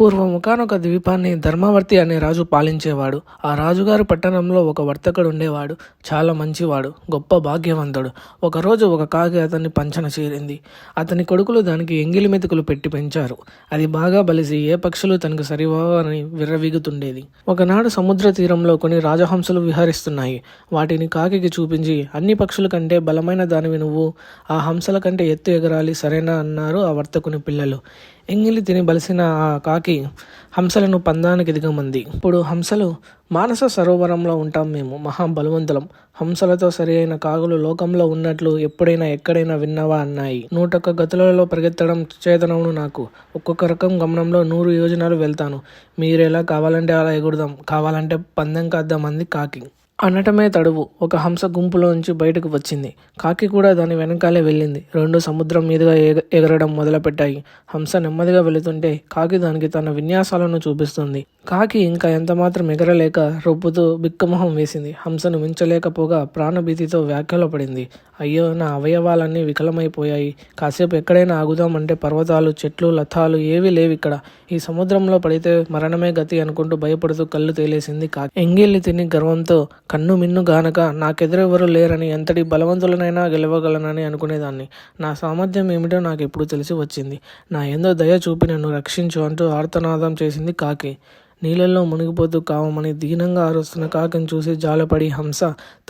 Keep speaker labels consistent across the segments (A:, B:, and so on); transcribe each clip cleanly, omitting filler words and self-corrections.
A: పూర్వం ఒకానొక ద్వీపాన్ని ధర్మవర్తి అనే రాజు పాలించేవాడు. ఆ రాజుగారి పట్టణంలో ఒక వర్తకుడు ఉండేవాడు. చాలా మంచివాడు, గొప్ప భాగ్యవంతుడు. ఒకరోజు ఒక కాకి అతన్ని పంచన చేరింది. అతని కొడుకులు దానికి ఎంగిలి మెతుకులు పెట్టి పెంచారు. అది బాగా బలిసి ఏ పక్షులు తనకు సరిపోవని విర్రవీగుతుండేది. ఒకనాడు సముద్ర తీరంలో కొన్ని రాజహంసలు విహరిస్తున్నాయి. వాటిని కాకికి చూపించి, అన్ని పక్షుల కంటే బలమైన దానివి నువ్వు, ఆ హంసల కంటే ఎత్తు ఎగరాలి, సరేనా అన్నారు ఆ వర్తకుని పిల్లలు. ఎంగిలి తిని బలిసిన ఆ కాకి హంసలను పందానికి దిగమంది. ఇప్పుడు హంసలు, మానస సరోవరంలో ఉంటాం మేము, మహాబలవంతులం. హంసలతో సరి అయిన కాకులు లోకంలో ఉన్నట్లు ఎప్పుడైనా ఎక్కడైనా విన్నావా అన్నాయి. 101 గతులలో పరిగెత్తడం చేతనవును నాకు. ఒక్కొక్క రకం గమనంలో 100 యోజనాలు వెళ్తాను. మీరెలా కావాలంటే అలా ఎగురుదాం, కావాలంటే పందెం కాద్దాం అంది కాకి. అనటమే తడువు ఒక హంస గుంపులోంచి బయటకు వచ్చింది. కాకి కూడా దాని వెనకాలే వెళ్ళింది. రెండు సముద్రం మీదుగా ఎగరడం మొదలుపెట్టాయి. హంస నెమ్మదిగా వెళుతుంటే కాకి దానికి తన విన్యాసాలను చూపిస్తుంది. కాకి ఇంకా ఎంతమాత్రం ఎగరలేక రొప్పుతూ బిక్కమొహం వేసింది. హంసను మించలేకపోగా ప్రాణభీతితో వ్యాఖ్యలో పడింది. అయ్యో, నా అవయవాలన్నీ వికలమైపోయాయి. కాసేపు ఎక్కడైనా ఆగుదామంటే పర్వతాలు, చెట్లు, లతాలు ఏవీ లేవిక్కడ. ఈ సముద్రంలో పడితే మరణమే గతి అనుకుంటూ భయపడుతూ కళ్ళు తేలేసింది కాకి. ఎంగిల్ని తిని గర్వంతో కన్ను మిన్ను గానక నాకెదురెవరు లేరని, ఎంతటి బలవంతులనైనా గెలవగలనని అనుకునేదాన్ని. నా సామర్థ్యం ఏమిటో నాకు ఇప్పుడు తెలిసి వచ్చింది. నా ఏందో దయ చూపి నన్ను రక్షించు అంటూ ఆర్తనాదం చేసింది కాకి. నీళ్ళల్లో మునిగిపోతూ కావమని దీనంగా అరుస్తున్న కాకిని చూసి జాలపడి హంస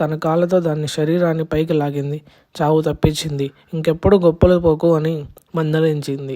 A: తన కాళ్ళతో దాని శరీరాన్ని పైకి లాగింది. చావు తప్పించింది. ఇంకెప్పుడు గొప్పలు పోకు అని మందలించింది.